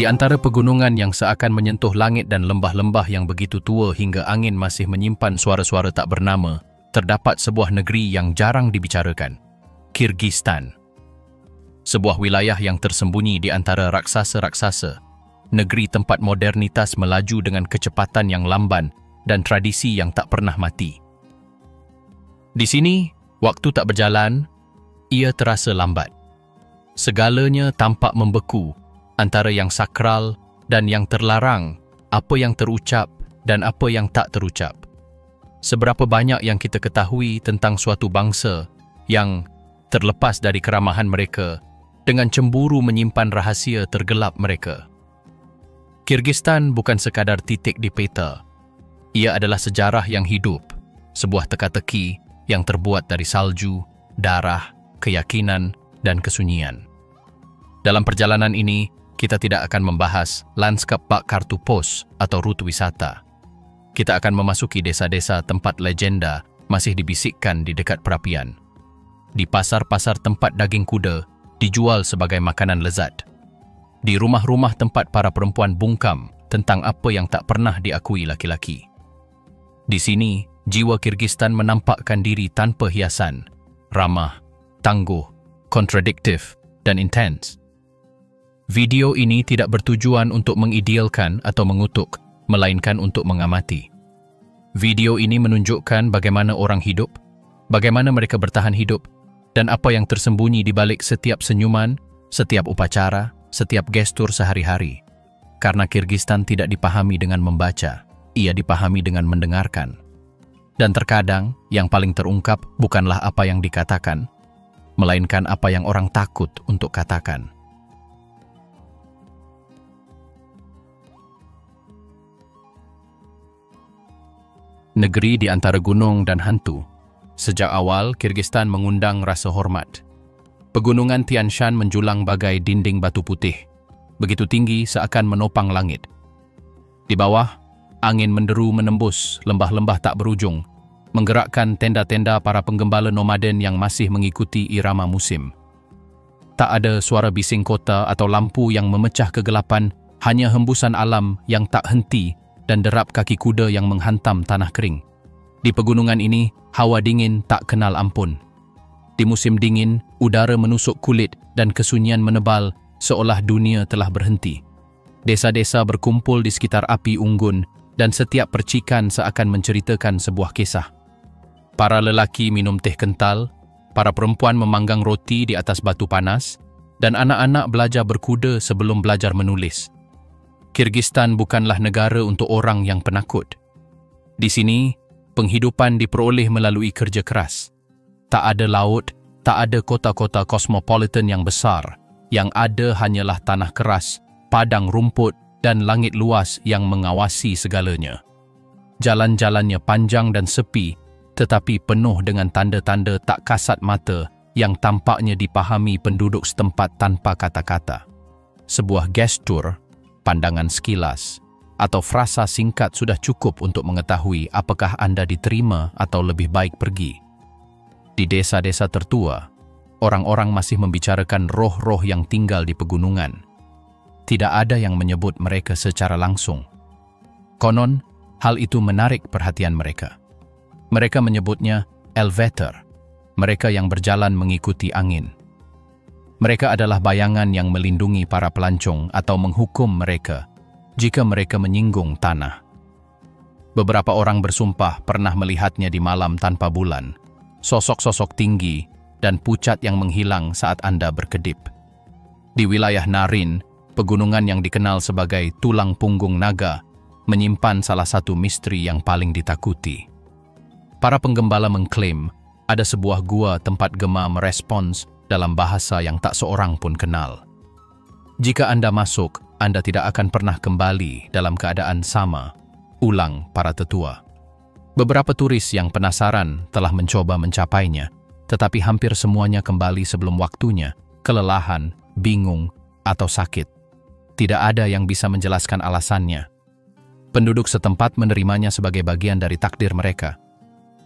Di antara pegunungan yang seakan menyentuh langit dan lembah-lembah yang begitu tua hingga angin masih menyimpan suara-suara tak bernama, terdapat sebuah negeri yang jarang dibicarakan, Kyrgyzstan. Sebuah wilayah yang tersembunyi di antara raksasa-raksasa, negeri tempat modernitas melaju dengan kecepatan yang lamban dan tradisi yang tak pernah mati. Di sini, waktu tak berjalan, ia terasa lambat. Segalanya tampak membeku, antara yang sakral dan yang terlarang, apa yang terucap dan apa yang tak terucap. Seberapa banyak yang kita ketahui tentang suatu bangsa yang terlepas dari keramahan mereka dengan cemburu menyimpan rahasia tergelap mereka. Kyrgyzstan bukan sekadar titik di peta. Ia adalah sejarah yang hidup, sebuah teka-teki yang terbuat dari salju, darah, keyakinan, dan kesunyian. Dalam perjalanan ini, kita tidak akan membahas lanskap bak kartu pos atau rute wisata. Kita akan memasuki desa-desa tempat legenda masih dibisikkan di dekat perapian. Di pasar-pasar tempat daging kuda dijual sebagai makanan lezat. Di rumah-rumah tempat para perempuan bungkam tentang apa yang tak pernah diakui laki-laki. Di sini, jiwa Kyrgyzstan menampakkan diri tanpa hiasan, ramah, tangguh, kontradiktif, dan intens. Video ini tidak bertujuan untuk mengidealkan atau mengutuk, melainkan untuk mengamati. Video ini menunjukkan bagaimana orang hidup, bagaimana mereka bertahan hidup, dan apa yang tersembunyi di balik setiap senyuman, setiap upacara, setiap gestur sehari-hari. Karena Kyrgyzstan tidak dipahami dengan membaca, ia dipahami dengan mendengarkan. Dan terkadang, yang paling terungkap bukanlah apa yang dikatakan, melainkan apa yang orang takut untuk katakan. Negeri di antara gunung dan hantu. Sejak awal, Kyrgyzstan mengundang rasa hormat. Pegunungan Tian Shan menjulang bagai dinding batu putih, begitu tinggi seakan menopang langit. Di bawah, angin menderu menembus lembah-lembah tak berujung, menggerakkan tenda-tenda para penggembala nomaden yang masih mengikuti irama musim. Tak ada suara bising kota atau lampu yang memecah kegelapan, hanya hembusan alam yang tak henti dan derap kaki kuda yang menghantam tanah kering. Di pegunungan ini, hawa dingin tak kenal ampun. Di musim dingin, udara menusuk kulit dan kesunyian menebal seolah dunia telah berhenti. Desa-desa berkumpul di sekitar api unggun dan setiap percikan seakan menceritakan sebuah kisah. Para lelaki minum teh kental, para perempuan memanggang roti di atas batu panas, dan anak-anak belajar berkuda sebelum belajar menulis. Kyrgyzstan bukanlah negara untuk orang yang penakut. Di sini, penghidupan diperoleh melalui kerja keras. Tak ada laut, tak ada kota-kota kosmopolitan yang besar. Yang ada hanyalah tanah keras, padang rumput, dan langit luas yang mengawasi segalanya. Jalan-jalannya panjang dan sepi, tetapi penuh dengan tanda-tanda tak kasat mata yang tampaknya dipahami penduduk setempat tanpa kata-kata. Sebuah gestur, pandangan sekilas, atau frasa singkat sudah cukup untuk mengetahui apakah Anda diterima atau lebih baik pergi. Di desa-desa tertua, orang-orang masih membicarakan roh-roh yang tinggal di pegunungan. Tidak ada yang menyebut mereka secara langsung. Konon, hal itu menarik perhatian mereka. Mereka menyebutnya elevator, mereka yang berjalan mengikuti angin. Mereka adalah bayangan yang melindungi para pelancong atau menghukum mereka jika mereka menyinggung tanah. Beberapa orang bersumpah pernah melihatnya di malam tanpa bulan, sosok-sosok tinggi dan pucat yang menghilang saat Anda berkedip. Di wilayah Narin, pegunungan yang dikenal sebagai tulang punggung naga, menyimpan salah satu misteri yang paling ditakuti. Para penggembala mengklaim ada sebuah gua tempat gema merespons dalam bahasa yang tak seorang pun kenal. Jika Anda masuk, Anda tidak akan pernah kembali dalam keadaan sama, ulang para tetua. Beberapa turis yang penasaran telah mencoba mencapainya, tetapi hampir semuanya kembali sebelum waktunya, kelelahan, bingung, atau sakit. Tidak ada yang bisa menjelaskan alasannya. Penduduk setempat menerimanya sebagai bagian dari takdir mereka.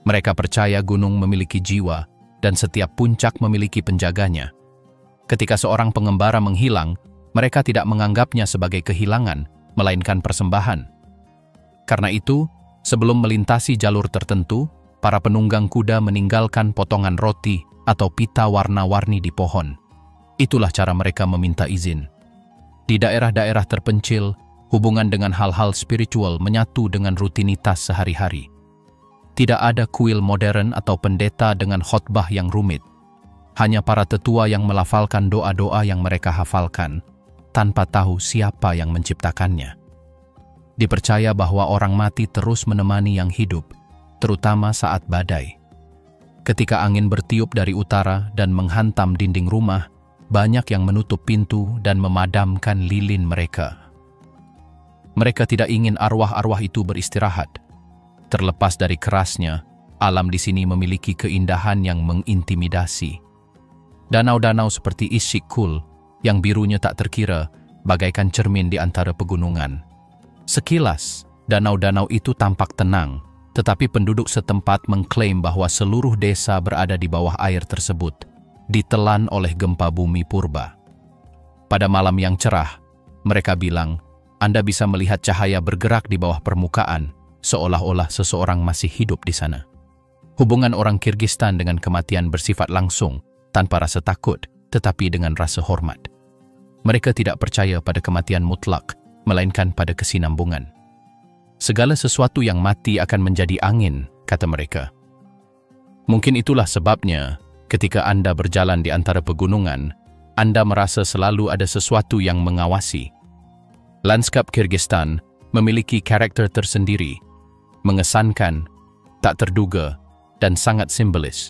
Mereka percaya gunung memiliki jiwa, dan setiap puncak memiliki penjaganya. Ketika seorang pengembara menghilang, Mereka tidak menganggapnya sebagai kehilangan, melainkan persembahan. Karena itu, sebelum melintasi jalur tertentu, para penunggang kuda meninggalkan potongan roti atau pita warna-warni di pohon. Itulah cara mereka meminta izin. Di daerah-daerah terpencil, hubungan dengan hal-hal spiritual menyatu dengan rutinitas sehari-hari. Tidak ada kuil modern atau pendeta dengan khotbah yang rumit. Hanya para tetua yang melafalkan doa-doa yang mereka hafalkan, tanpa tahu siapa yang menciptakannya. Dipercaya bahwa orang mati terus menemani yang hidup, terutama saat badai. Ketika angin bertiup dari utara dan menghantam dinding rumah, banyak yang menutup pintu dan memadamkan lilin mereka. Mereka tidak ingin arwah-arwah itu beristirahat. Terlepas dari kerasnya, alam di sini memiliki keindahan yang mengintimidasi. Danau-danau seperti Ishik-kul, yang birunya tak terkira, bagaikan cermin di antara pegunungan. Sekilas, danau-danau itu tampak tenang, tetapi penduduk setempat mengklaim bahwa seluruh desa berada di bawah air tersebut, ditelan oleh gempa bumi purba. Pada malam yang cerah, mereka bilang, Anda bisa melihat cahaya bergerak di bawah permukaan, seolah-olah seseorang masih hidup di sana. Hubungan orang Kyrgyzstan dengan kematian bersifat langsung, tanpa rasa takut, tetapi dengan rasa hormat. Mereka tidak percaya pada kematian mutlak, melainkan pada kesinambungan. Segala sesuatu yang mati akan menjadi angin, kata mereka. Mungkin itulah sebabnya, ketika Anda berjalan di antara pegunungan, Anda merasa selalu ada sesuatu yang mengawasi. Lanskap Kyrgyzstan memiliki karakter tersendiri, mengesankan, tak terduga, dan sangat simbolis.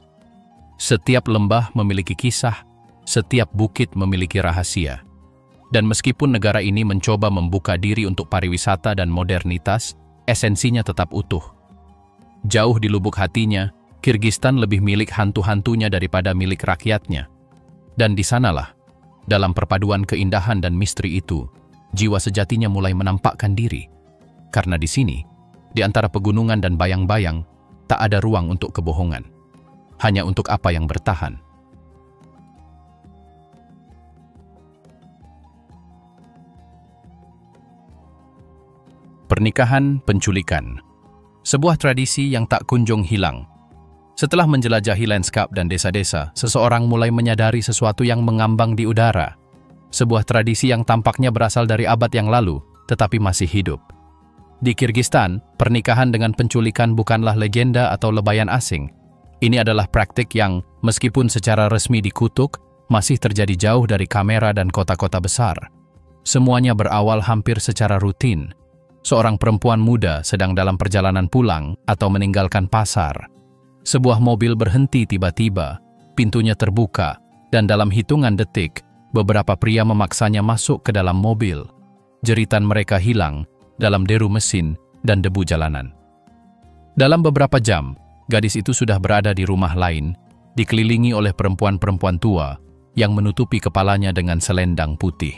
Setiap lembah memiliki kisah, setiap bukit memiliki rahasia. Dan meskipun negara ini mencoba membuka diri untuk pariwisata dan modernitas, esensinya tetap utuh. Jauh di lubuk hatinya, Kyrgyzstan lebih milik hantu-hantunya daripada milik rakyatnya. Dan di sanalah, dalam perpaduan keindahan dan misteri itu, jiwa sejatinya mulai menampakkan diri. Karena di sini, di antara pegunungan dan bayang-bayang, tak ada ruang untuk kebohongan. Hanya untuk apa yang bertahan. Pernikahan penculikan, sebuah tradisi yang tak kunjung hilang. Setelah menjelajahi lanskap dan desa-desa, seseorang mulai menyadari sesuatu yang mengambang di udara. Sebuah tradisi yang tampaknya berasal dari abad yang lalu, tetapi masih hidup. Di Kyrgyzstan, pernikahan dengan penculikan bukanlah legenda atau lebayan asing. Ini adalah praktik yang, meskipun secara resmi dikutuk, masih terjadi jauh dari kamera dan kota-kota besar. Semuanya berawal hampir secara rutin. Seorang perempuan muda sedang dalam perjalanan pulang atau meninggalkan pasar. Sebuah mobil berhenti tiba-tiba, pintunya terbuka, dan dalam hitungan detik, beberapa pria memaksanya masuk ke dalam mobil. Jeritan mereka hilang dalam deru mesin dan debu jalanan. Dalam beberapa jam, gadis itu sudah berada di rumah lain, dikelilingi oleh perempuan-perempuan tua yang menutupi kepalanya dengan selendang putih.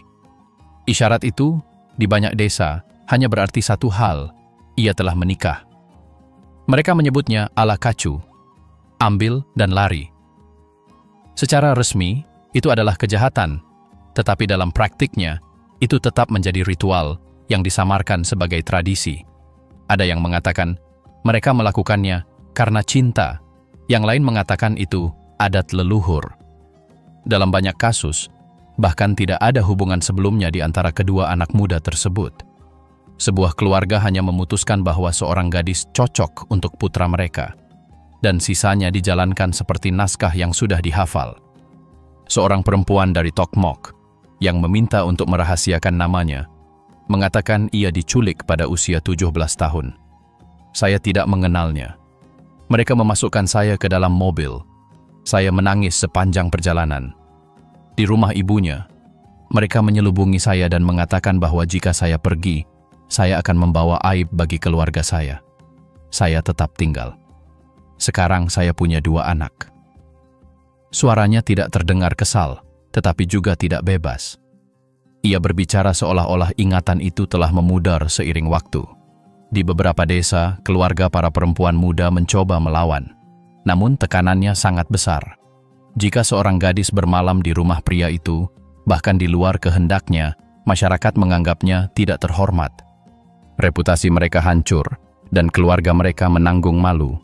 Isyarat itu, di banyak desa, hanya berarti satu hal, ia telah menikah. Mereka menyebutnya ala kacu, ambil dan lari. Secara resmi, itu adalah kejahatan, tetapi dalam praktiknya, itu tetap menjadi ritual yang disamarkan sebagai tradisi. Ada yang mengatakan, mereka melakukannya karena cinta, yang lain mengatakan itu adat leluhur. Dalam banyak kasus, bahkan tidak ada hubungan sebelumnya di antara kedua anak muda tersebut. Sebuah keluarga hanya memutuskan bahwa seorang gadis cocok untuk putra mereka, dan sisanya dijalankan seperti naskah yang sudah dihafal. Seorang perempuan dari Tokmok, yang meminta untuk merahasiakan namanya, mengatakan ia diculik pada usia 17 tahun. Saya tidak mengenalnya. Mereka memasukkan saya ke dalam mobil. Saya menangis sepanjang perjalanan. Di rumah ibunya, mereka menyelubungi saya dan mengatakan bahwa jika saya pergi, saya akan membawa aib bagi keluarga saya. Saya tetap tinggal. Sekarang saya punya 2 anak. Suaranya tidak terdengar kesal, tetapi juga tidak bebas. Ia berbicara seolah-olah ingatan itu telah memudar seiring waktu. Di beberapa desa, keluarga para perempuan muda mencoba melawan. Namun tekanannya sangat besar. Jika seorang gadis bermalam di rumah pria itu, bahkan di luar kehendaknya, masyarakat menganggapnya tidak terhormat. Reputasi mereka hancur, dan keluarga mereka menanggung malu.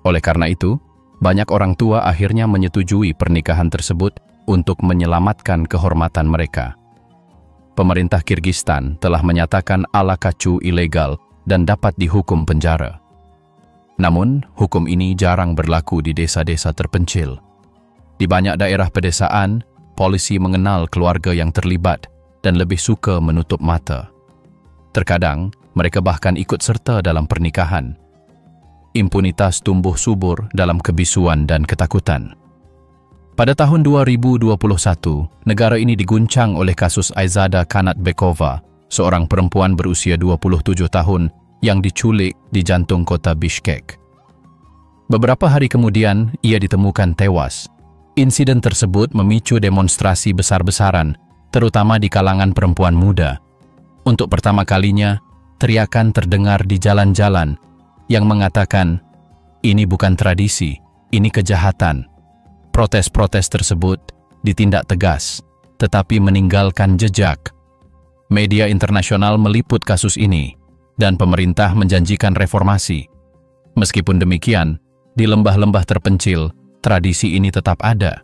Oleh karena itu, banyak orang tua akhirnya menyetujui pernikahan tersebut untuk menyelamatkan kehormatan mereka. Pemerintah Kirgistan telah menyatakan alakacu ilegal dan dapat dihukum penjara. Namun, hukum ini jarang berlaku di desa-desa terpencil. Di banyak daerah pedesaan, polisi mengenal keluarga yang terlibat dan lebih suka menutup mata. Terkadang, mereka bahkan ikut serta dalam pernikahan. Impunitas tumbuh subur dalam kebisuan dan ketakutan. Pada tahun 2021, negara ini diguncang oleh kasus Aizada Kanatbekova, seorang perempuan berusia 27 tahun yang diculik di jantung kota Bishkek. Beberapa hari kemudian, ia ditemukan tewas. Insiden tersebut memicu demonstrasi besar-besaran, terutama di kalangan perempuan muda. Untuk pertama kalinya, teriakan terdengar di jalan-jalan yang mengatakan, "Ini bukan tradisi, ini kejahatan." Protes-protes tersebut ditindak tegas, tetapi meninggalkan jejak. Media internasional meliput kasus ini, dan pemerintah menjanjikan reformasi. Meskipun demikian, di lembah-lembah terpencil, tradisi ini tetap ada.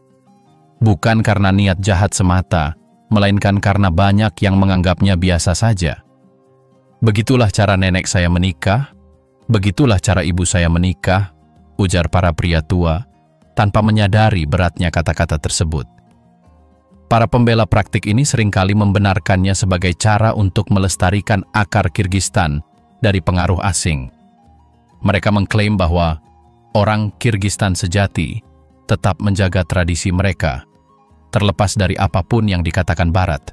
Bukan karena niat jahat semata, melainkan karena banyak yang menganggapnya biasa saja. Begitulah cara nenek saya menikah, begitulah cara ibu saya menikah, ujar para pria tua, tanpa menyadari beratnya kata-kata tersebut. Para pembela praktik ini seringkali membenarkannya sebagai cara untuk melestarikan akar Kirgistan dari pengaruh asing. Mereka mengklaim bahwa orang Kirgistan sejati tetap menjaga tradisi mereka, terlepas dari apapun yang dikatakan Barat.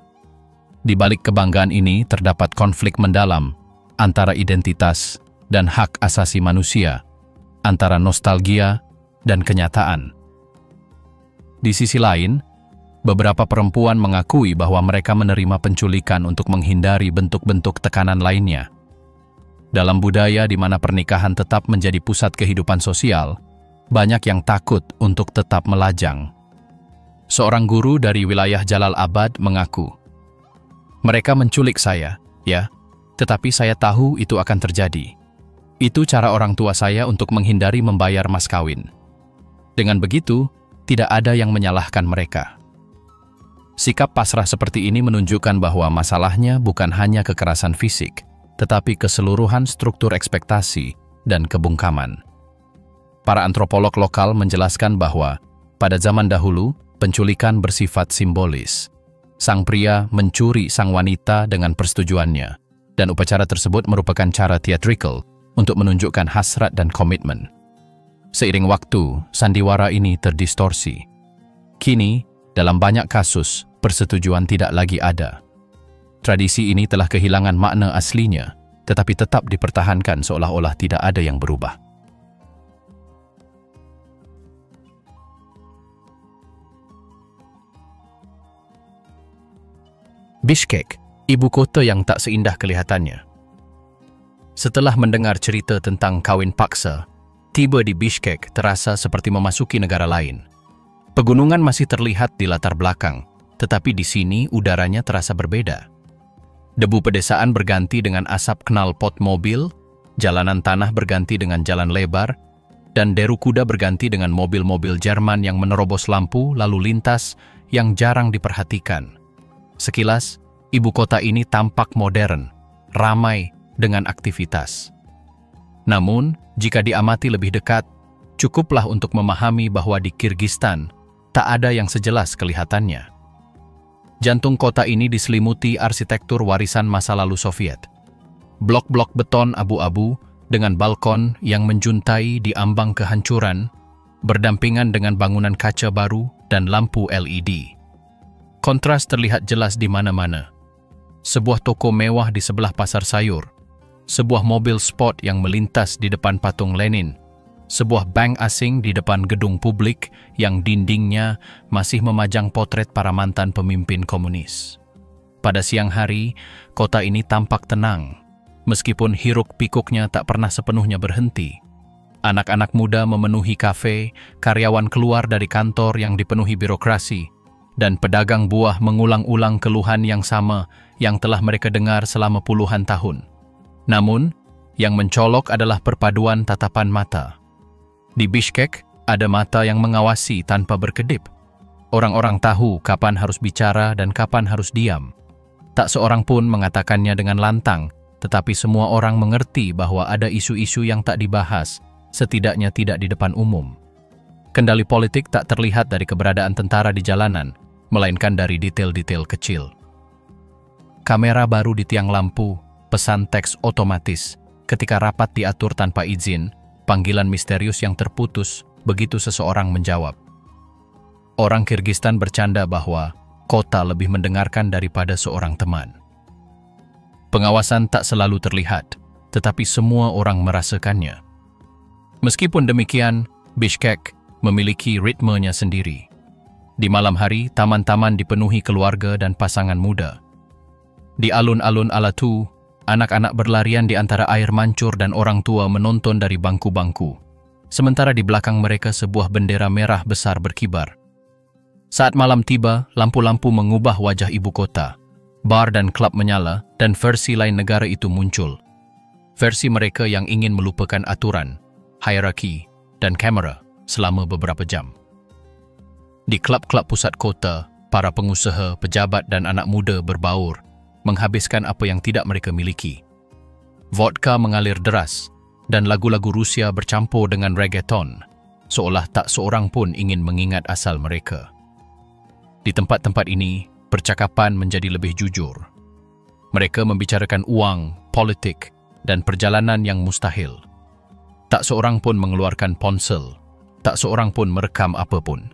Di balik kebanggaan ini terdapat konflik mendalam antara identitas dan hak asasi manusia, antara nostalgia dan kenyataan. Di sisi lain, beberapa perempuan mengakui bahwa mereka menerima penculikan untuk menghindari bentuk-bentuk tekanan lainnya. Dalam budaya di mana pernikahan tetap menjadi pusat kehidupan sosial, banyak yang takut untuk tetap melajang. Seorang guru dari wilayah Jalalabad mengaku, "Mereka menculik saya, ya, tetapi saya tahu itu akan terjadi. Itu cara orang tua saya untuk menghindari membayar mas kawin. Dengan begitu, tidak ada yang menyalahkan mereka." Sikap pasrah seperti ini menunjukkan bahwa masalahnya bukan hanya kekerasan fisik, tetapi keseluruhan struktur ekspektasi dan kebungkaman. Para antropolog lokal menjelaskan bahwa pada zaman dahulu, penculikan bersifat simbolis. Sang pria mencuri sang wanita dengan persetujuannya, dan upacara tersebut merupakan cara theatrical untuk menunjukkan hasrat dan komitmen. Seiring waktu, sandiwara ini terdistorsi. Kini, dalam banyak kasus, persetujuan tidak lagi ada. Tradisi ini telah kehilangan makna aslinya, tetapi tetap dipertahankan seolah-olah tidak ada yang berubah. Bishkek, ibu kota yang tak seindah kelihatannya. Setelah mendengar cerita tentang kawin paksa, tiba di Bishkek terasa seperti memasuki negara lain. Pegunungan masih terlihat di latar belakang, tetapi di sini udaranya terasa berbeda. Debu pedesaan berganti dengan asap knalpot mobil, jalanan tanah berganti dengan jalan lebar, dan deru kuda berganti dengan mobil-mobil Jerman yang menerobos lampu lalu lintas yang jarang diperhatikan. Sekilas, ibu kota ini tampak modern, ramai dengan aktivitas. Namun, jika diamati lebih dekat, cukuplah untuk memahami bahwa di Kirgistan tak ada yang sejelas kelihatannya. Jantung kota ini diselimuti arsitektur warisan masa lalu Soviet. Blok-blok beton abu-abu dengan balkon yang menjuntai di ambang kehancuran, berdampingan dengan bangunan kaca baru dan lampu LED. Kontras terlihat jelas di mana-mana. Sebuah toko mewah di sebelah pasar sayur, sebuah mobil sport yang melintas di depan patung Lenin, sebuah bank asing di depan gedung publik yang dindingnya masih memajang potret para mantan pemimpin komunis. Pada siang hari, kota ini tampak tenang, meskipun hiruk-pikuknya tak pernah sepenuhnya berhenti. Anak-anak muda memenuhi kafe, karyawan keluar dari kantor yang dipenuhi birokrasi, dan pedagang buah mengulang-ulang keluhan yang sama yang telah mereka dengar selama puluhan tahun. Namun, yang mencolok adalah perpaduan tatapan mata. Di Bishkek, ada mata yang mengawasi tanpa berkedip. Orang-orang tahu kapan harus bicara dan kapan harus diam. Tak seorang pun mengatakannya dengan lantang, tetapi semua orang mengerti bahwa ada isu-isu yang tak dibahas, setidaknya tidak di depan umum. Kendali politik tak terlihat dari keberadaan tentara di jalanan, melainkan dari detail-detail kecil. Kamera baru di tiang lampu, pesan teks otomatis, ketika rapat diatur tanpa izin, panggilan misterius yang terputus begitu seseorang menjawab. Orang Kyrgyzstan bercanda bahwa kota lebih mendengarkan daripada seorang teman. Pengawasan tak selalu terlihat, tetapi semua orang merasakannya. Meskipun demikian, Bishkek memiliki ritmenya sendiri. Di malam hari, taman-taman dipenuhi keluarga dan pasangan muda. Di alun-alun Alatu, anak-anak berlarian di antara air mancur dan orang tua menonton dari bangku-bangku. Sementara di belakang mereka sebuah bendera merah besar berkibar. Saat malam tiba, lampu-lampu mengubah wajah ibu kota. Bar dan klub menyala dan versi lain negara itu muncul. Versi mereka yang ingin melupakan aturan, hierarki, dan kamera selama beberapa jam. Di klub-klub pusat kota, para pengusaha, pejabat dan anak muda berbaur, menghabiskan apa yang tidak mereka miliki. Vodka mengalir deras, dan lagu-lagu Rusia bercampur dengan reggaeton, seolah tak seorang pun ingin mengingat asal mereka. Di tempat-tempat ini, percakapan menjadi lebih jujur. Mereka membicarakan uang, politik, dan perjalanan yang mustahil. Tak seorang pun mengeluarkan ponsel, tak seorang pun merekam apapun.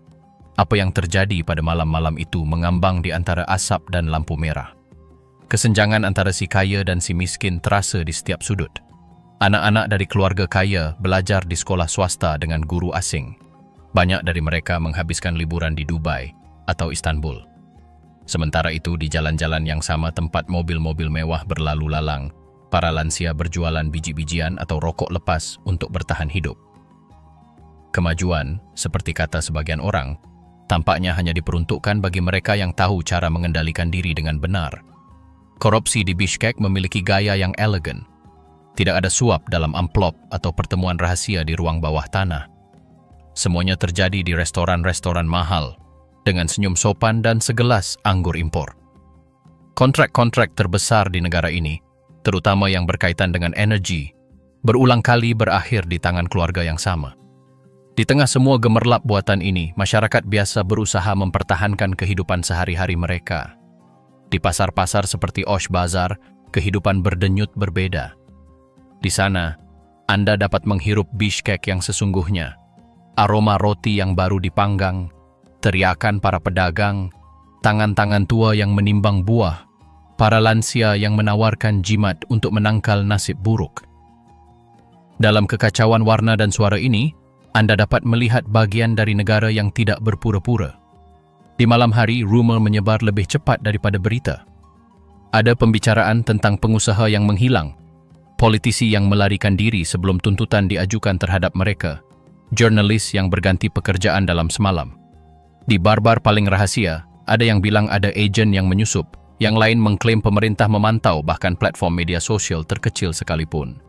Apa yang terjadi pada malam-malam itu mengambang di antara asap dan lampu merah. Kesenjangan antara si kaya dan si miskin terasa di setiap sudut. Anak-anak dari keluarga kaya belajar di sekolah swasta dengan guru asing. Banyak dari mereka menghabiskan liburan di Dubai atau Istanbul. Sementara itu, di jalan-jalan yang sama tempat mobil-mobil mewah berlalu lalang, para lansia berjualan biji-bijian atau rokok lepas untuk bertahan hidup. Kemajuan, seperti kata sebagian orang, tampaknya hanya diperuntukkan bagi mereka yang tahu cara mengendalikan diri dengan benar. Korupsi di Bishkek memiliki gaya yang elegan. Tidak ada suap dalam amplop atau pertemuan rahasia di ruang bawah tanah. Semuanya terjadi di restoran-restoran mahal, dengan senyum sopan dan segelas anggur impor. Kontrak-kontrak terbesar di negara ini, terutama yang berkaitan dengan energi, berulang kali berakhir di tangan keluarga yang sama. Di tengah semua gemerlap buatan ini, masyarakat biasa berusaha mempertahankan kehidupan sehari-hari mereka. Di pasar-pasar seperti Osh Bazar, kehidupan berdenyut berbeda. Di sana, Anda dapat menghirup Bishkek yang sesungguhnya, aroma roti yang baru dipanggang, teriakan para pedagang, tangan-tangan tua yang menimbang buah, para lansia yang menawarkan jimat untuk menangkal nasib buruk. Dalam kekacauan warna dan suara ini, Anda dapat melihat bagian dari negara yang tidak berpura-pura. Di malam hari, rumor menyebar lebih cepat daripada berita. Ada pembicaraan tentang pengusaha yang menghilang, politisi yang melarikan diri sebelum tuntutan diajukan terhadap mereka, jurnalis yang berganti pekerjaan dalam semalam. Di bar-bar paling rahasia, ada yang bilang ada agen yang menyusup, yang lain mengklaim pemerintah memantau bahkan platform media sosial terkecil sekalipun.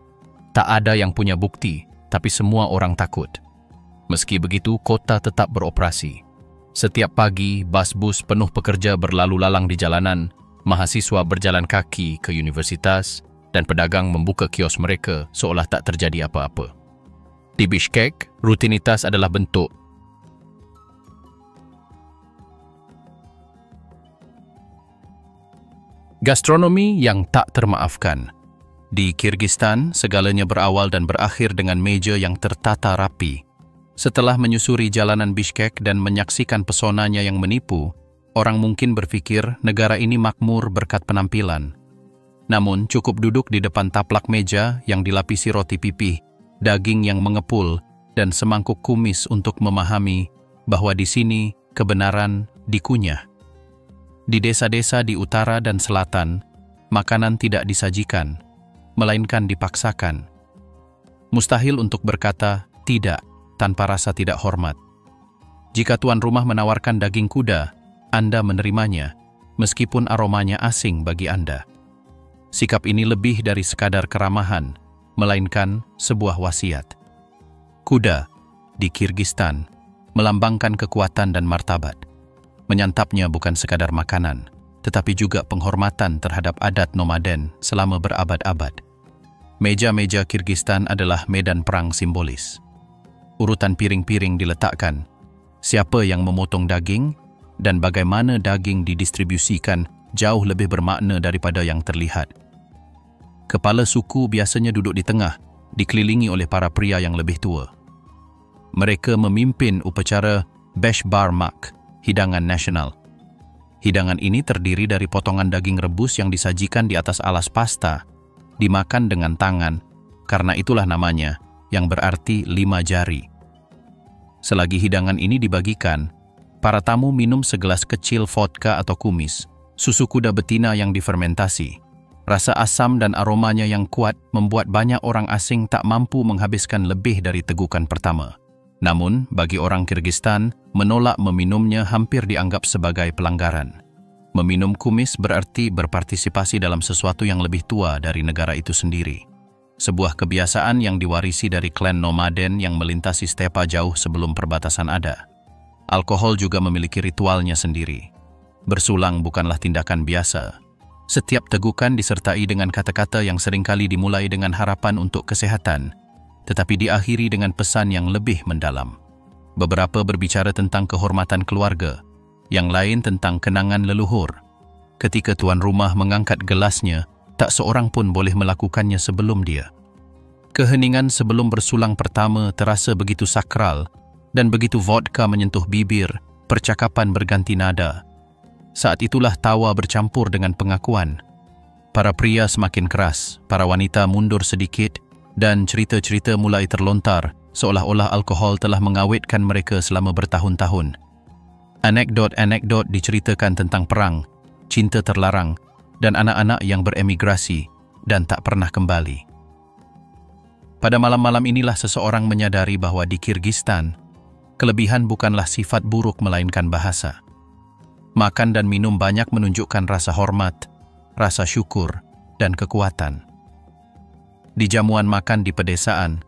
Tak ada yang punya bukti, tapi semua orang takut. Meski begitu, kota tetap beroperasi. Setiap pagi, bus-bus penuh pekerja berlalu lalang di jalanan, mahasiswa berjalan kaki ke universitas, dan pedagang membuka kios mereka seolah tak terjadi apa-apa. Di Bishkek, rutinitas adalah bentuk gastronomi yang tak termaafkan. Di Kyrgyzstan, segalanya berawal dan berakhir dengan meja yang tertata rapi. Setelah menyusuri jalanan Bishkek dan menyaksikan pesonanya yang menipu, orang mungkin berpikir negara ini makmur berkat penampilan. Namun, cukup duduk di depan taplak meja yang dilapisi roti pipih, daging yang mengepul, dan semangkuk kumis untuk memahami bahwa di sini kebenaran dikunyah. Di desa-desa di utara dan selatan, makanan tidak disajikan, melainkan dipaksakan. Mustahil untuk berkata tidak tanpa rasa tidak hormat. Jika tuan rumah menawarkan daging kuda, Anda menerimanya, meskipun aromanya asing bagi Anda. Sikap ini lebih dari sekadar keramahan, melainkan sebuah wasiat. Kuda di Kyrgyzstan melambangkan kekuatan dan martabat. Menyantapnya bukan sekadar makanan, tetapi juga penghormatan terhadap adat nomaden selama berabad-abad. Meja-meja Kyrgyzstan adalah medan perang simbolis. Urutan piring-piring diletakkan, siapa yang memotong daging, dan bagaimana daging didistribusikan jauh lebih bermakna daripada yang terlihat. Kepala suku biasanya duduk di tengah, dikelilingi oleh para pria yang lebih tua. Mereka memimpin upacara Beshbarmak, hidangan nasional. Hidangan ini terdiri dari potongan daging rebus yang disajikan di atas alas pasta, dimakan dengan tangan, karena itulah namanya, yang berarti 5 jari. Selagi hidangan ini dibagikan, para tamu minum segelas kecil vodka atau kumis, susu kuda betina yang difermentasi. Rasa asam dan aromanya yang kuat membuat banyak orang asing tak mampu menghabiskan lebih dari tegukan pertama. Namun, bagi orang Kyrgyzstan, menolak meminumnya hampir dianggap sebagai pelanggaran. Meminum kumis berarti berpartisipasi dalam sesuatu yang lebih tua dari negara itu sendiri. Sebuah kebiasaan yang diwarisi dari klan nomaden yang melintasi stepa jauh sebelum perbatasan ada. Alkohol juga memiliki ritualnya sendiri. Bersulang bukanlah tindakan biasa. Setiap tegukan disertai dengan kata-kata yang seringkali dimulai dengan harapan untuk kesehatan, tetapi diakhiri dengan pesan yang lebih mendalam. Beberapa berbicara tentang kehormatan keluarga, yang lain tentang kenangan leluhur. Ketika tuan rumah mengangkat gelasnya, tak seorang pun boleh melakukannya sebelum dia. Keheningan sebelum bersulang pertama terasa begitu sakral, dan begitu vodka menyentuh bibir, percakapan berganti nada. Saat itulah tawa bercampur dengan pengakuan. Para pria semakin keras, para wanita mundur sedikit, dan cerita-cerita mulai terlontar, seolah-olah alkohol telah mengawetkan mereka selama bertahun-tahun. Anekdot-anekdot diceritakan tentang perang, cinta terlarang, dan anak-anak yang beremigrasi dan tak pernah kembali. Pada malam-malam inilah seseorang menyadari bahwa di Kyrgyzstan, kelebihan bukanlah sifat buruk melainkan bahasa. Makan dan minum banyak menunjukkan rasa hormat, rasa syukur, dan kekuatan. Di jamuan makan di pedesaan,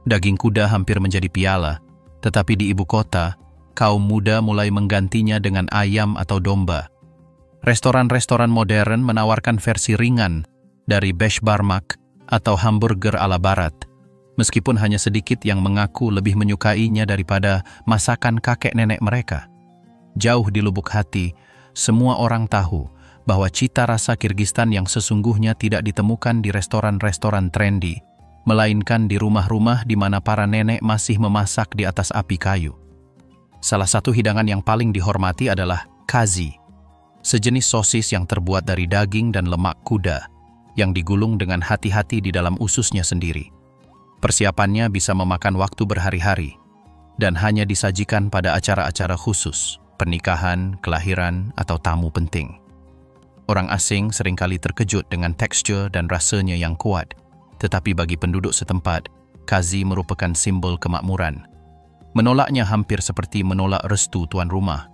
daging kuda hampir menjadi piala, tetapi di ibu kota, kaum muda mulai menggantinya dengan ayam atau domba. Restoran-restoran modern menawarkan versi ringan dari beshbarmak atau hamburger ala barat, meskipun hanya sedikit yang mengaku lebih menyukainya daripada masakan kakek nenek mereka. Jauh di lubuk hati, semua orang tahu bahwa cita rasa Kyrgyzstan yang sesungguhnya tidak ditemukan di restoran-restoran trendy, melainkan di rumah-rumah di mana para nenek masih memasak di atas api kayu. Salah satu hidangan yang paling dihormati adalah kazi, sejenis sosis yang terbuat dari daging dan lemak kuda, yang digulung dengan hati-hati di dalam ususnya sendiri. Persiapannya bisa memakan waktu berhari-hari, dan hanya disajikan pada acara-acara khusus, pernikahan, kelahiran, atau tamu penting. Orang asing seringkali terkejut dengan tekstur dan rasanya yang kuat, tetapi bagi penduduk setempat, kazi merupakan simbol kemakmuran. Menolaknya hampir seperti menolak restu tuan rumah.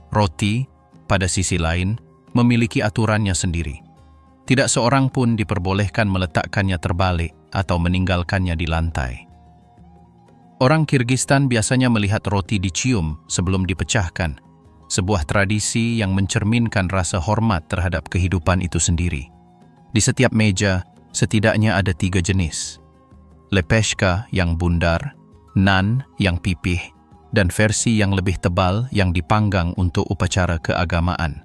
Roti, pada sisi lain, memiliki aturannya sendiri. Tidak seorang pun diperbolehkan meletakkannya terbalik atau meninggalkannya di lantai. Orang Kyrgyzstan biasanya melihat roti dicium sebelum dipecahkan, sebuah tradisi yang mencerminkan rasa hormat terhadap kehidupan itu sendiri. Di setiap meja, setidaknya ada 3 jenis. Lepeshka yang bundar, nan yang pipih, dan versi yang lebih tebal yang dipanggang untuk upacara keagamaan.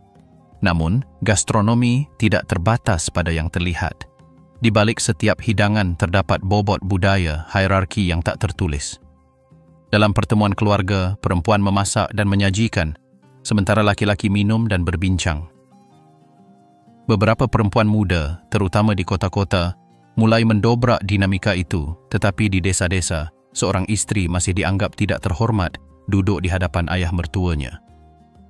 Namun, gastronomi tidak terbatas pada yang terlihat. Di balik setiap hidangan terdapat bobot budaya hierarki yang tak tertulis. Dalam pertemuan keluarga, perempuan memasak dan menyajikan, sementara laki-laki minum dan berbincang. Beberapa perempuan muda, terutama di kota-kota, mulai mendobrak dinamika itu, tetapi di desa-desa, seorang istri masih dianggap tidak terhormat duduk di hadapan ayah mertuanya.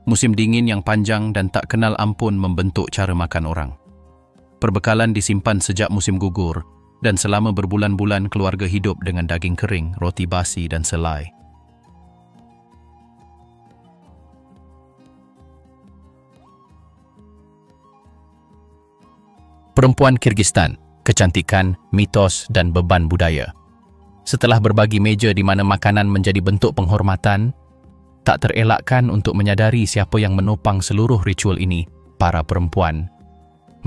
Musim dingin yang panjang dan tak kenal ampun membentuk cara makan orang. Perbekalan disimpan sejak musim gugur, dan selama berbulan-bulan keluarga hidup dengan daging kering, roti basi, dan selai. Perempuan Kyrgyzstan, kecantikan, mitos, dan beban budaya. Setelah berbagi meja di mana makanan menjadi bentuk penghormatan, tak terelakkan untuk menyadari siapa yang menopang seluruh ritual ini, para perempuan.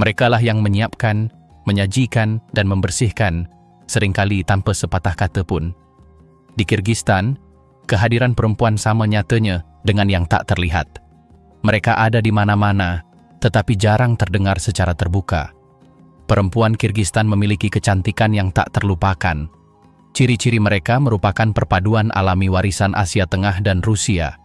Merekalah yang menyiapkan, menyajikan, dan membersihkan, seringkali tanpa sepatah kata pun. Di Kyrgyzstan, kehadiran perempuan sama nyatanya dengan yang tak terlihat. Mereka ada di mana-mana, tetapi jarang terdengar secara terbuka. Perempuan Kyrgyzstan memiliki kecantikan yang tak terlupakan. Ciri-ciri mereka merupakan perpaduan alami warisan Asia Tengah dan Rusia.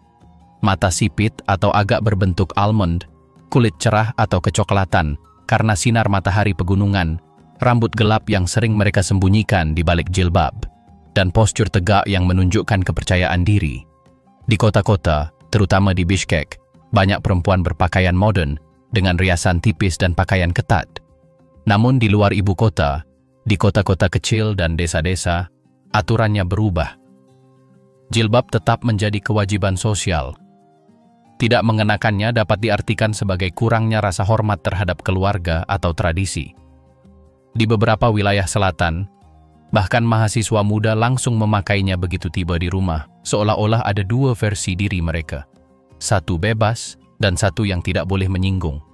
Mata sipit atau agak berbentuk almond, kulit cerah atau kecoklatan karena sinar matahari pegunungan, rambut gelap yang sering mereka sembunyikan di balik jilbab, dan postur tegak yang menunjukkan kepercayaan diri. Di kota-kota, terutama di Bishkek, banyak perempuan berpakaian modern dengan riasan tipis dan pakaian ketat. Namun di luar ibu kota, di kota-kota kecil dan desa-desa, aturannya berubah. Jilbab tetap menjadi kewajiban sosial. Tidak mengenakannya dapat diartikan sebagai kurangnya rasa hormat terhadap keluarga atau tradisi. Di beberapa wilayah selatan, bahkan mahasiswa muda langsung memakainya begitu tiba di rumah, seolah-olah ada dua versi diri mereka. Satu bebas dan satu yang tidak boleh menyinggung.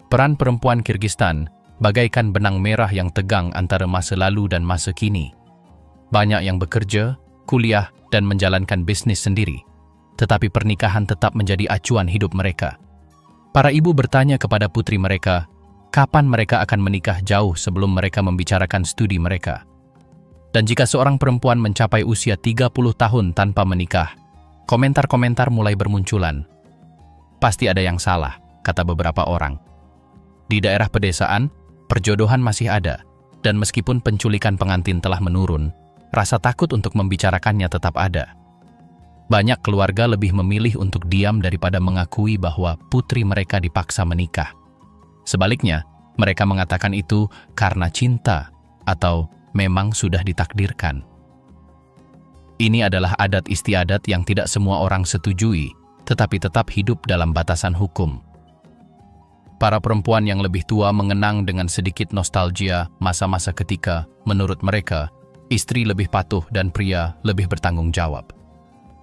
Peran perempuan Kyrgyzstan bagaikan benang merah yang tegang antara masa lalu dan masa kini. Banyak yang bekerja, kuliah, dan menjalankan bisnis sendiri. Tetapi pernikahan tetap menjadi acuan hidup mereka. Para ibu bertanya kepada putri mereka, kapan mereka akan menikah jauh sebelum mereka membicarakan studi mereka. Dan jika seorang perempuan mencapai usia 30 tahun tanpa menikah, komentar-komentar mulai bermunculan. Pasti ada yang salah, kata beberapa orang. Di daerah pedesaan, perjodohan masih ada, dan meskipun penculikan pengantin telah menurun, rasa takut untuk membicarakannya tetap ada. Banyak keluarga lebih memilih untuk diam daripada mengakui bahwa putri mereka dipaksa menikah. Sebaliknya, mereka mengatakan itu karena cinta atau memang sudah ditakdirkan. Ini adalah adat istiadat yang tidak semua orang setujui, tetapi tetap hidup dalam batasan hukum. Para perempuan yang lebih tua mengenang dengan sedikit nostalgia masa-masa ketika, menurut mereka, istri lebih patuh dan pria lebih bertanggung jawab.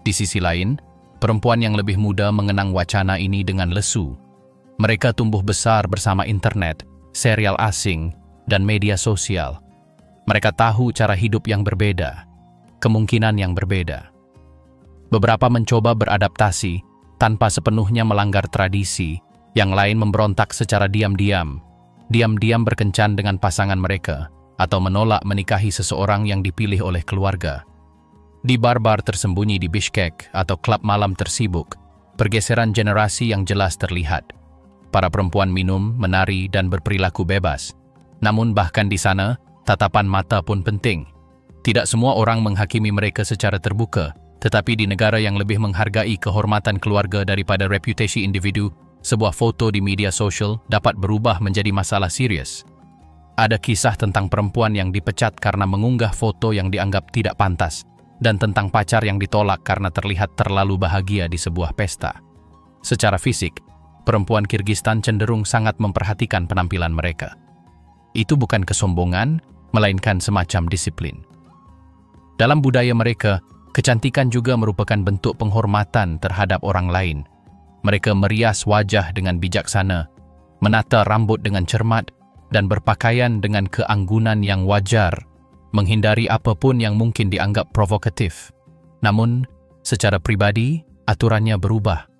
Di sisi lain, perempuan yang lebih muda mengenang wacana ini dengan lesu. Mereka tumbuh besar bersama internet, serial asing, dan media sosial. Mereka tahu cara hidup yang berbeda, kemungkinan yang berbeda. Beberapa mencoba beradaptasi tanpa sepenuhnya melanggar tradisi. Yang lain memberontak secara diam-diam berkencan dengan pasangan mereka, atau menolak menikahi seseorang yang dipilih oleh keluarga. Di bar-bar tersembunyi di Bishkek atau klub malam tersibuk, pergeseran generasi yang jelas terlihat. Para perempuan minum, menari, dan berperilaku bebas. Namun bahkan di sana, tatapan mata pun penting. Tidak semua orang menghakimi mereka secara terbuka, tetapi di negara yang lebih menghargai kehormatan keluarga daripada reputasi individu, sebuah foto di media sosial dapat berubah menjadi masalah serius. Ada kisah tentang perempuan yang dipecat karena mengunggah foto yang dianggap tidak pantas, dan tentang pacar yang ditolak karena terlihat terlalu bahagia di sebuah pesta. Secara fisik, perempuan Kyrgyzstan cenderung sangat memperhatikan penampilan mereka. Itu bukan kesombongan, melainkan semacam disiplin. Dalam budaya mereka, kecantikan juga merupakan bentuk penghormatan terhadap orang lain. Mereka merias wajah dengan bijaksana, menata rambut dengan cermat, dan berpakaian dengan keanggunan yang wajar, menghindari apapun yang mungkin dianggap provokatif. Namun, secara pribadi, aturannya berubah.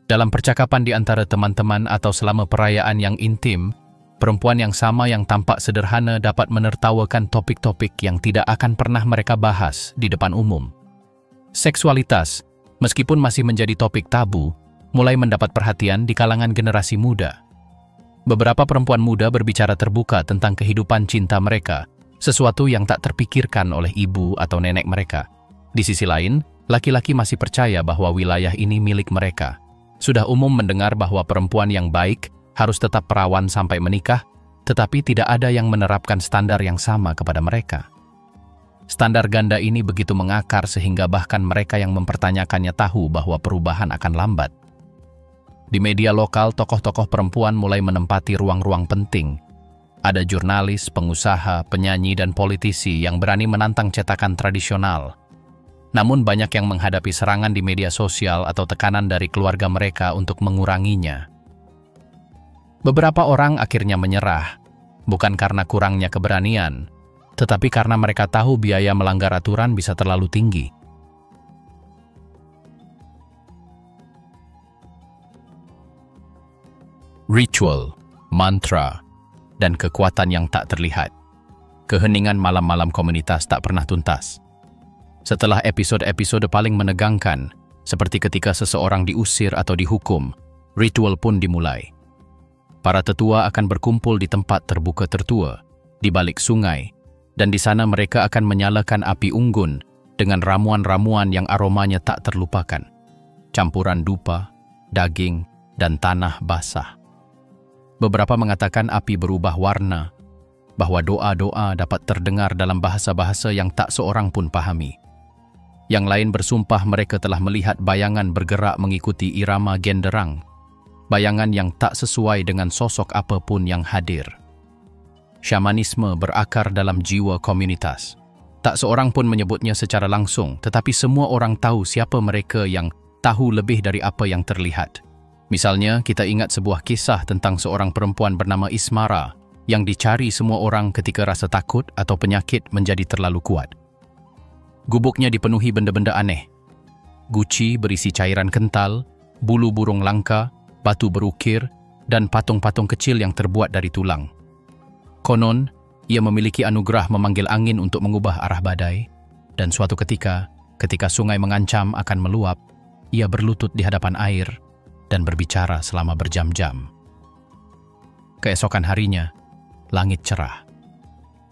Dalam percakapan di antara teman-teman atau selama perayaan yang intim, perempuan yang sama yang tampak sederhana dapat menertawakan topik-topik yang tidak akan pernah mereka bahas di depan umum. Seksualitas, meskipun masih menjadi topik tabu, mulai mendapat perhatian di kalangan generasi muda. Beberapa perempuan muda berbicara terbuka tentang kehidupan cinta mereka, sesuatu yang tak terpikirkan oleh ibu atau nenek mereka. Di sisi lain, laki-laki masih percaya bahwa wilayah ini milik mereka. Sudah umum mendengar bahwa perempuan yang baik harus tetap perawan sampai menikah, tetapi tidak ada yang menerapkan standar yang sama kepada mereka. Standar ganda ini begitu mengakar sehingga bahkan mereka yang mempertanyakannya tahu bahwa perubahan akan lambat. Di media lokal, tokoh-tokoh perempuan mulai menempati ruang-ruang penting. Ada jurnalis, pengusaha, penyanyi, dan politisi yang berani menantang cetakan tradisional. Namun banyak yang menghadapi serangan di media sosial atau tekanan dari keluarga mereka untuk menguranginya. Beberapa orang akhirnya menyerah, bukan karena kurangnya keberanian, tetapi karena mereka tahu biaya melanggar aturan bisa terlalu tinggi. Ritual, mantra, dan kekuatan yang tak terlihat. Keheningan malam-malam komunitas tak pernah tuntas. Setelah episode-episode paling menegangkan, seperti ketika seseorang diusir atau dihukum, ritual pun dimulai. Para tetua akan berkumpul di tempat terbuka tertua, di balik sungai, dan di sana mereka akan menyalakan api unggun dengan ramuan-ramuan yang aromanya tak terlupakan. Campuran dupa, daging, dan tanah basah. Beberapa mengatakan api berubah warna, bahwa doa-doa dapat terdengar dalam bahasa-bahasa yang tak seorang pun pahami. Yang lain bersumpah mereka telah melihat bayangan bergerak mengikuti irama genderang, bayangan yang tak sesuai dengan sosok apapun yang hadir. Syamanisme berakar dalam jiwa komunitas. Tak seorang pun menyebutnya secara langsung, tetapi semua orang tahu siapa mereka yang tahu lebih dari apa yang terlihat. Misalnya, kita ingat sebuah kisah tentang seorang perempuan bernama Ismara yang dicari semua orang ketika rasa takut atau penyakit menjadi terlalu kuat. Gubuknya dipenuhi benda-benda aneh. Guci berisi cairan kental, bulu burung langka, batu berukir, dan patung-patung kecil yang terbuat dari tulang. Konon, ia memiliki anugerah memanggil angin untuk mengubah arah badai, dan suatu ketika sungai mengancam akan meluap, ia berlutut di hadapan air dan berbicara selama berjam-jam. Keesokan harinya, langit cerah.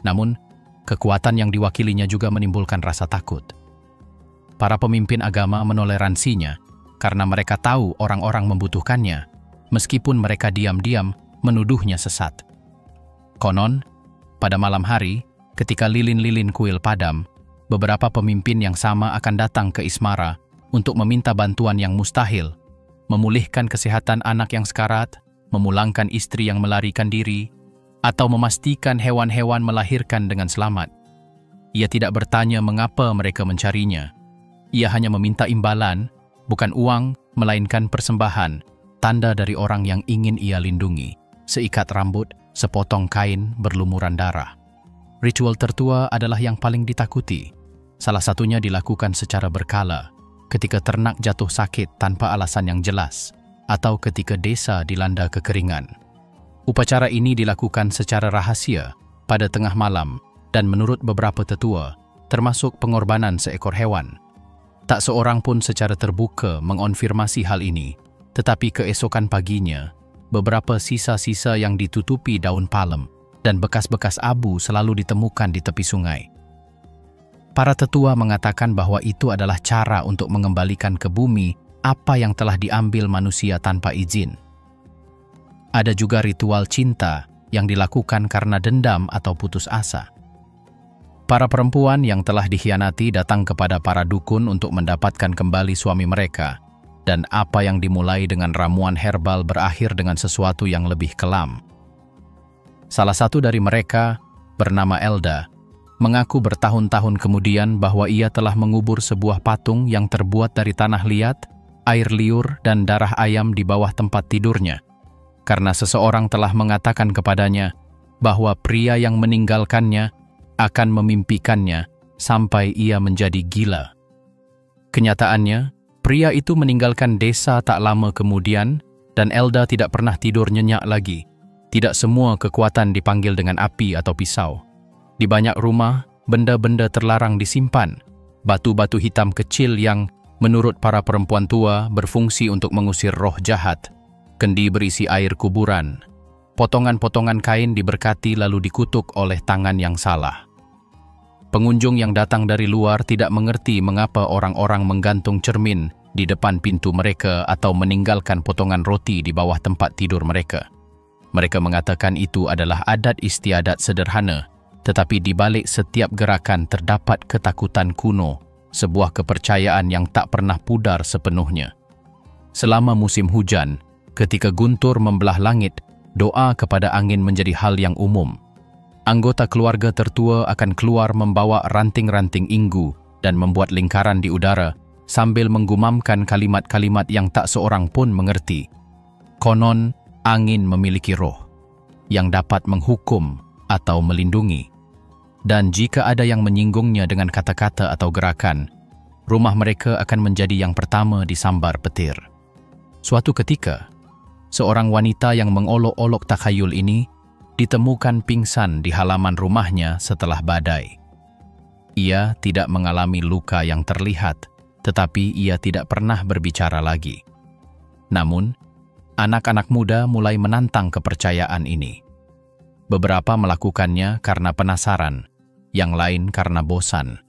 Namun, kekuatan yang diwakilinya juga menimbulkan rasa takut. Para pemimpin agama menoleransinya karena mereka tahu orang-orang membutuhkannya, meskipun mereka diam-diam menuduhnya sesat. Konon, pada malam hari, ketika lilin-lilin kuil padam, beberapa pemimpin yang sama akan datang ke Ismara untuk meminta bantuan yang mustahil, memulihkan kesehatan anak yang sekarat, memulangkan istri yang melarikan diri, atau memastikan hewan-hewan melahirkan dengan selamat. Ia tidak bertanya mengapa mereka mencarinya. Ia hanya meminta imbalan, bukan uang, melainkan persembahan, tanda dari orang yang ingin ia lindungi. Seikat rambut, sepotong kain berlumuran darah. Ritual tertua adalah yang paling ditakuti. Salah satunya dilakukan secara berkala, ketika ternak jatuh sakit tanpa alasan yang jelas, atau ketika desa dilanda kekeringan. Upacara ini dilakukan secara rahasia pada tengah malam dan menurut beberapa tetua, termasuk pengorbanan seekor hewan. Tak seorang pun secara terbuka mengonfirmasi hal ini, tetapi keesokan paginya, beberapa sisa-sisa yang ditutupi daun palem dan bekas-bekas abu selalu ditemukan di tepi sungai. Para tetua mengatakan bahwa itu adalah cara untuk mengembalikan ke bumi apa yang telah diambil manusia tanpa izin. Ada juga ritual cinta yang dilakukan karena dendam atau putus asa. Para perempuan yang telah dikhianati datang kepada para dukun untuk mendapatkan kembali suami mereka, dan apa yang dimulai dengan ramuan herbal berakhir dengan sesuatu yang lebih kelam. Salah satu dari mereka, bernama Elda, mengaku bertahun-tahun kemudian bahwa ia telah mengubur sebuah patung yang terbuat dari tanah liat, air liur, dan darah ayam di bawah tempat tidurnya, karena seseorang telah mengatakan kepadanya bahwa pria yang meninggalkannya akan memimpikannya sampai ia menjadi gila. Kenyataannya, pria itu meninggalkan desa tak lama kemudian, dan Elda tidak pernah tidur nyenyak lagi. Tidak semua kekuatan dipanggil dengan api atau pisau. Di banyak rumah, benda-benda terlarang disimpan. Batu-batu hitam kecil yang, menurut para perempuan tua, berfungsi untuk mengusir roh jahat. Kendi berisi air kuburan. Potongan-potongan kain diberkati lalu dikutuk oleh tangan yang salah. Pengunjung yang datang dari luar tidak mengerti mengapa orang-orang menggantung cermin di depan pintu mereka atau meninggalkan potongan roti di bawah tempat tidur mereka. Mereka mengatakan itu adalah adat istiadat sederhana, tetapi di balik setiap gerakan terdapat ketakutan kuno, sebuah kepercayaan yang tak pernah pudar sepenuhnya. Selama musim hujan, ketika guntur membelah langit, doa kepada angin menjadi hal yang umum. Anggota keluarga tertua akan keluar membawa ranting-ranting inggu dan membuat lingkaran di udara sambil menggumamkan kalimat-kalimat yang tak seorang pun mengerti. Konon, angin memiliki roh yang dapat menghukum atau melindungi. Dan jika ada yang menyinggungnya dengan kata-kata atau gerakan, rumah mereka akan menjadi yang pertama disambar petir. Suatu ketika, seorang wanita yang mengolok-olok takhayul ini ditemukan pingsan di halaman rumahnya setelah badai. Ia tidak mengalami luka yang terlihat, tetapi ia tidak pernah berbicara lagi. Namun, anak-anak muda mulai menantang kepercayaan ini. Beberapa melakukannya karena penasaran, yang lain karena bosan.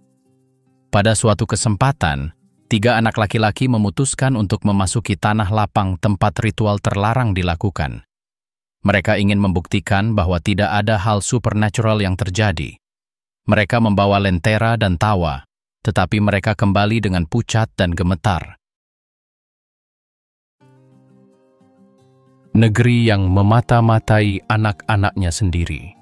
Pada suatu kesempatan, 3 anak laki-laki memutuskan untuk memasuki tanah lapang tempat ritual terlarang dilakukan. Mereka ingin membuktikan bahwa tidak ada hal supernatural yang terjadi. Mereka membawa lentera dan tawa, tetapi mereka kembali dengan pucat dan gemetar. Negeri yang memata-matai anak-anaknya sendiri.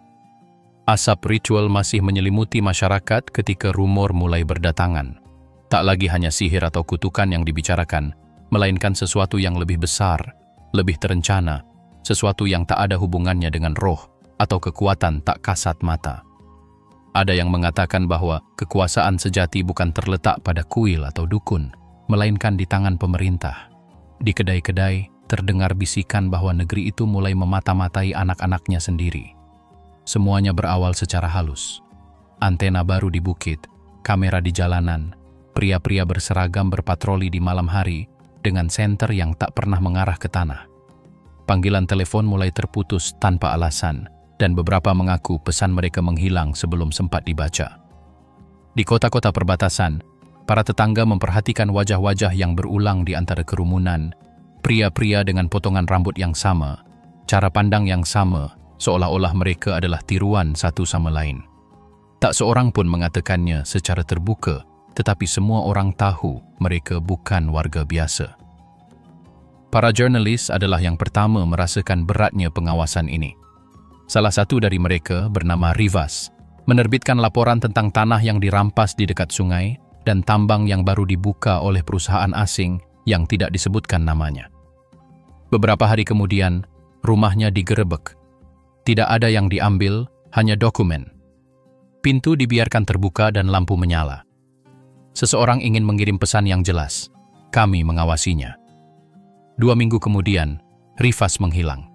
Asap ritual masih menyelimuti masyarakat ketika rumor mulai berdatangan. Tak lagi hanya sihir atau kutukan yang dibicarakan, melainkan sesuatu yang lebih besar, lebih terencana, sesuatu yang tak ada hubungannya dengan roh atau kekuatan tak kasat mata. Ada yang mengatakan bahwa kekuasaan sejati bukan terletak pada kuil atau dukun, melainkan di tangan pemerintah. Di kedai-kedai, terdengar bisikan bahwa negeri itu mulai memata-matai anak-anaknya sendiri. Semuanya berawal secara halus. Antena baru di bukit, kamera di jalanan, pria-pria berseragam berpatroli di malam hari dengan senter yang tak pernah mengarah ke tanah. Panggilan telepon mulai terputus tanpa alasan, dan beberapa mengaku pesan mereka menghilang sebelum sempat dibaca. Di kota-kota perbatasan, para tetangga memperhatikan wajah-wajah yang berulang di antara kerumunan, pria-pria dengan potongan rambut yang sama, cara pandang yang sama, seolah-olah mereka adalah tiruan satu sama lain. Tak seorang pun mengatakannya secara terbuka, tetapi semua orang tahu mereka bukan warga biasa. Para jurnalis adalah yang pertama merasakan beratnya pengawasan ini. Salah satu dari mereka, bernama Rivas, menerbitkan laporan tentang tanah yang dirampas di dekat sungai dan tambang yang baru dibuka oleh perusahaan asing yang tidak disebutkan namanya. Beberapa hari kemudian, rumahnya digerebek. Tidak ada yang diambil, hanya dokumen. Pintu dibiarkan terbuka dan lampu menyala. Seseorang ingin mengirim pesan yang jelas. Kami mengawasinya. 2 minggu kemudian, Rivas menghilang.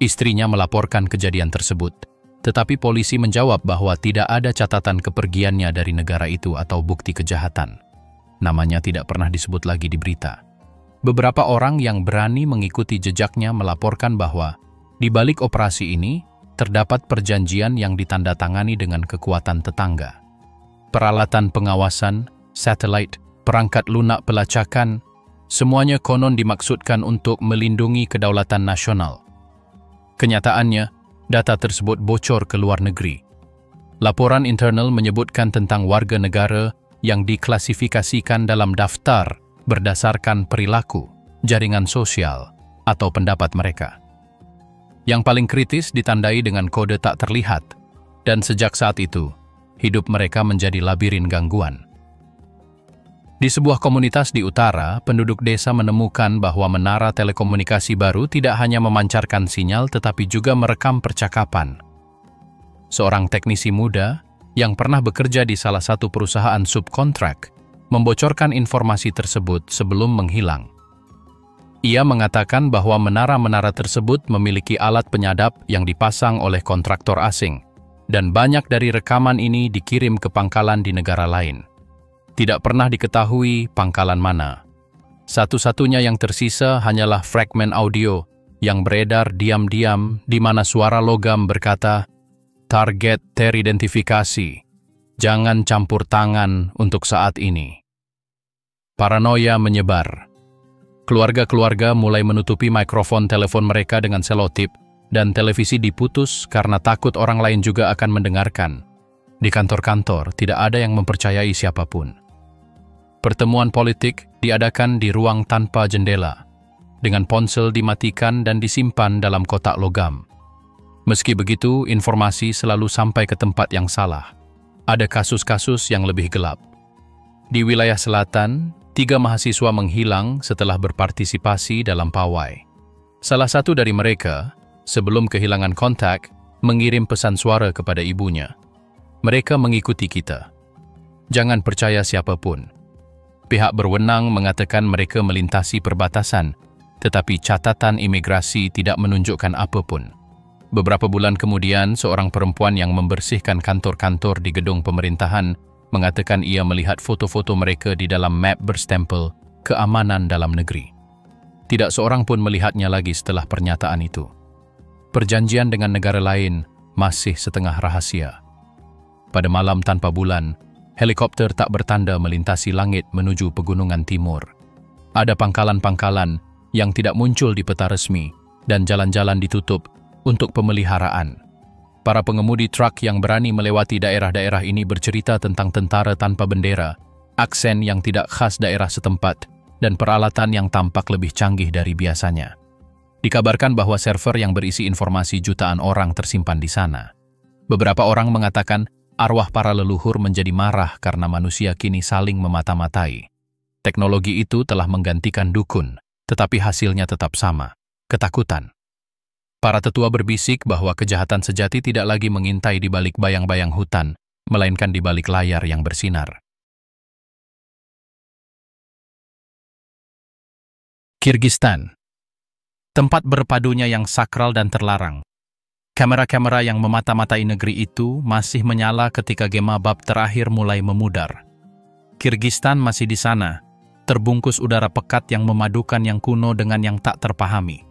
Istrinya melaporkan kejadian tersebut, tetapi polisi menjawab bahwa tidak ada catatan kepergiannya dari negara itu atau bukti kejahatan. Namanya tidak pernah disebut lagi di berita. Beberapa orang yang berani mengikuti jejaknya melaporkan bahwa di balik operasi ini, terdapat perjanjian yang ditandatangani dengan kekuatan tetangga. Peralatan pengawasan, satelit, perangkat lunak pelacakan, semuanya konon dimaksudkan untuk melindungi kedaulatan nasional. Kenyataannya, data tersebut bocor ke luar negeri. Laporan internal menyebutkan tentang warga negara yang diklasifikasikan dalam daftar berdasarkan perilaku, jaringan sosial, atau pendapat mereka. Yang paling kritis ditandai dengan kode tak terlihat, dan sejak saat itu, hidup mereka menjadi labirin gangguan. Di sebuah komunitas di utara, penduduk desa menemukan bahwa menara telekomunikasi baru tidak hanya memancarkan sinyal tetapi juga merekam percakapan. Seorang teknisi muda yang pernah bekerja di salah satu perusahaan subkontrak membocorkan informasi tersebut sebelum menghilang. Ia mengatakan bahwa menara-menara tersebut memiliki alat penyadap yang dipasang oleh kontraktor asing, dan banyak dari rekaman ini dikirim ke pangkalan di negara lain. Tidak pernah diketahui pangkalan mana. Satu-satunya yang tersisa hanyalah fragmen audio yang beredar diam-diam di mana suara logam berkata, "Target teridentifikasi. Jangan campur tangan untuk saat ini." Paranoia menyebar. Keluarga-keluarga mulai menutupi mikrofon telepon mereka dengan selotip, dan televisi diputus karena takut orang lain juga akan mendengarkan. Di kantor-kantor tidak ada yang mempercayai siapapun. Pertemuan politik diadakan di ruang tanpa jendela, dengan ponsel dimatikan dan disimpan dalam kotak logam. Meski begitu, informasi selalu sampai ke tempat yang salah. Ada kasus-kasus yang lebih gelap. Di wilayah selatan, 3 mahasiswa menghilang setelah berpartisipasi dalam pawai. Salah satu dari mereka, sebelum kehilangan kontak, mengirim pesan suara kepada ibunya. Mereka mengikuti kita. Jangan percaya siapapun. Pihak berwenang mengatakan mereka melintasi perbatasan, tetapi catatan imigrasi tidak menunjukkan apapun. Beberapa bulan kemudian, seorang perempuan yang membersihkan kantor-kantor di gedung pemerintahan mengatakan ia melihat foto-foto mereka di dalam map berstempel keamanan dalam negeri. Tidak seorang pun melihatnya lagi setelah pernyataan itu. Perjanjian dengan negara lain masih setengah rahasia. Pada malam tanpa bulan, helikopter tak bertanda melintasi langit menuju pegunungan timur. Ada pangkalan-pangkalan yang tidak muncul di peta resmi dan jalan-jalan ditutup untuk pemeliharaan. Para pengemudi truk yang berani melewati daerah-daerah ini bercerita tentang tentara tanpa bendera, aksen yang tidak khas daerah setempat, dan peralatan yang tampak lebih canggih dari biasanya. Dikabarkan bahwa server yang berisi informasi jutaan orang tersimpan di sana. Beberapa orang mengatakan arwah para leluhur menjadi marah karena manusia kini saling memata-matai. Teknologi itu telah menggantikan dukun, tetapi hasilnya tetap sama, ketakutan. Para tetua berbisik bahwa kejahatan sejati tidak lagi mengintai di balik bayang-bayang hutan, melainkan di balik layar yang bersinar. Kirgistan, tempat berpadunya yang sakral dan terlarang. Kamera-kamera yang memata-matai negeri itu masih menyala ketika gema bab terakhir mulai memudar. Kirgistan masih di sana, terbungkus udara pekat yang memadukan yang kuno dengan yang tak terpahami.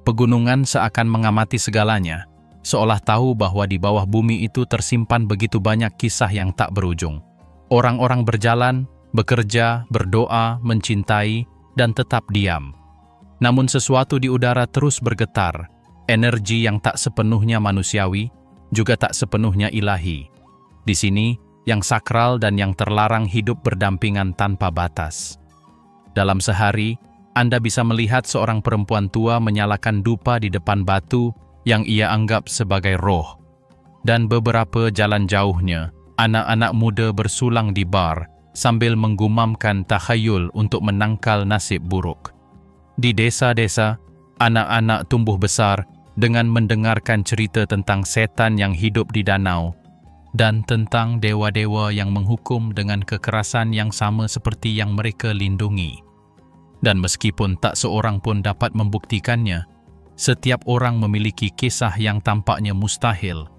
Pegunungan seakan mengamati segalanya, seolah tahu bahwa di bawah bumi itu tersimpan begitu banyak kisah yang tak berujung. Orang-orang berjalan, bekerja, berdoa, mencintai, dan tetap diam. Namun sesuatu di udara terus bergetar, energi yang tak sepenuhnya manusiawi, juga tak sepenuhnya ilahi. Di sini, yang sakral dan yang terlarang hidup berdampingan tanpa batas. Dalam sehari, Anda bisa melihat seorang perempuan tua menyalakan dupa di depan batu yang ia anggap sebagai roh. Dan beberapa jalan jauhnya, anak-anak muda bersulang di bar sambil menggumamkan takhayul untuk menangkal nasib buruk. Di desa-desa, anak-anak tumbuh besar dengan mendengarkan cerita tentang setan yang hidup di danau dan tentang dewa-dewa yang menghukum dengan kekerasan yang sama seperti yang mereka lindungi. Dan meskipun tak seorang pun dapat membuktikannya, setiap orang memiliki kisah yang tampaknya mustahil,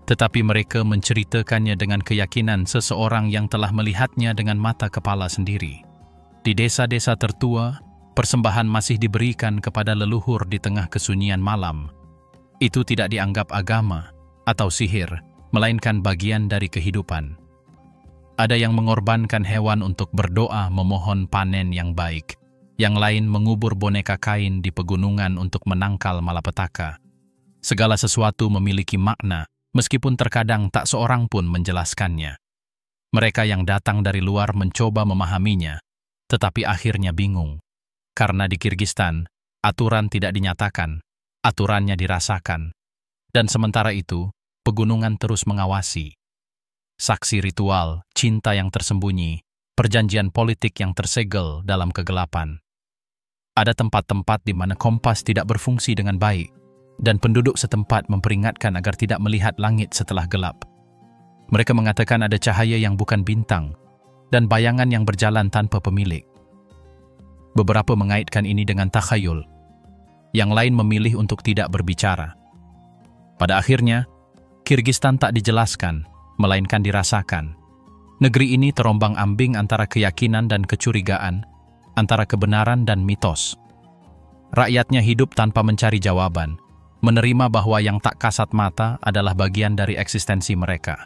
tetapi mereka menceritakannya dengan keyakinan seseorang yang telah melihatnya dengan mata kepala sendiri. Di desa-desa tertua, persembahan masih diberikan kepada leluhur di tengah kesunyian malam. Itu tidak dianggap agama atau sihir, melainkan bagian dari kehidupan. Ada yang mengorbankan hewan untuk berdoa memohon panen yang baik. Yang lain mengubur boneka kain di pegunungan untuk menangkal malapetaka. Segala sesuatu memiliki makna, meskipun terkadang tak seorang pun menjelaskannya. Mereka yang datang dari luar mencoba memahaminya, tetapi akhirnya bingung. Karena di Kirgistan, aturan tidak dinyatakan, aturannya dirasakan. Dan sementara itu, pegunungan terus mengawasi. Saksi ritual, cinta yang tersembunyi, perjanjian politik yang tersegel dalam kegelapan. Ada tempat-tempat di mana kompas tidak berfungsi dengan baik, dan penduduk setempat memperingatkan agar tidak melihat langit setelah gelap. Mereka mengatakan ada cahaya yang bukan bintang, dan bayangan yang berjalan tanpa pemilik. Beberapa mengaitkan ini dengan takhayul, yang lain memilih untuk tidak berbicara. Pada akhirnya, Kirgistan tak dijelaskan, melainkan dirasakan. Negeri ini terombang-ambing antara keyakinan dan kecurigaan, antara kebenaran dan mitos. Rakyatnya hidup tanpa mencari jawaban, menerima bahwa yang tak kasat mata adalah bagian dari eksistensi mereka.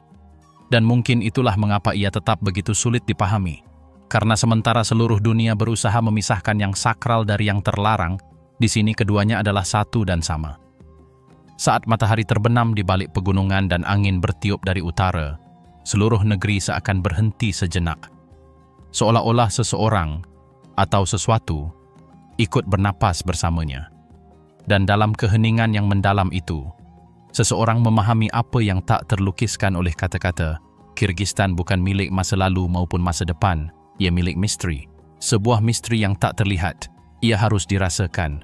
Dan mungkin itulah mengapa ia tetap begitu sulit dipahami. Karena sementara seluruh dunia berusaha memisahkan yang sakral dari yang terlarang, di sini keduanya adalah satu dan sama. Saat matahari terbenam di balik pegunungan dan angin bertiup dari utara, seluruh negeri seakan berhenti sejenak. Seolah-olah seseorang atau sesuatu ikut bernapas bersamanya. Dan dalam keheningan yang mendalam itu, Seseorang memahami apa yang tak terlukiskan oleh kata-kata. Kyrgyzstan bukan milik masa lalu maupun masa depan. Ia milik misteri. Sebuah misteri yang tak terlihat. Ia harus dirasakan.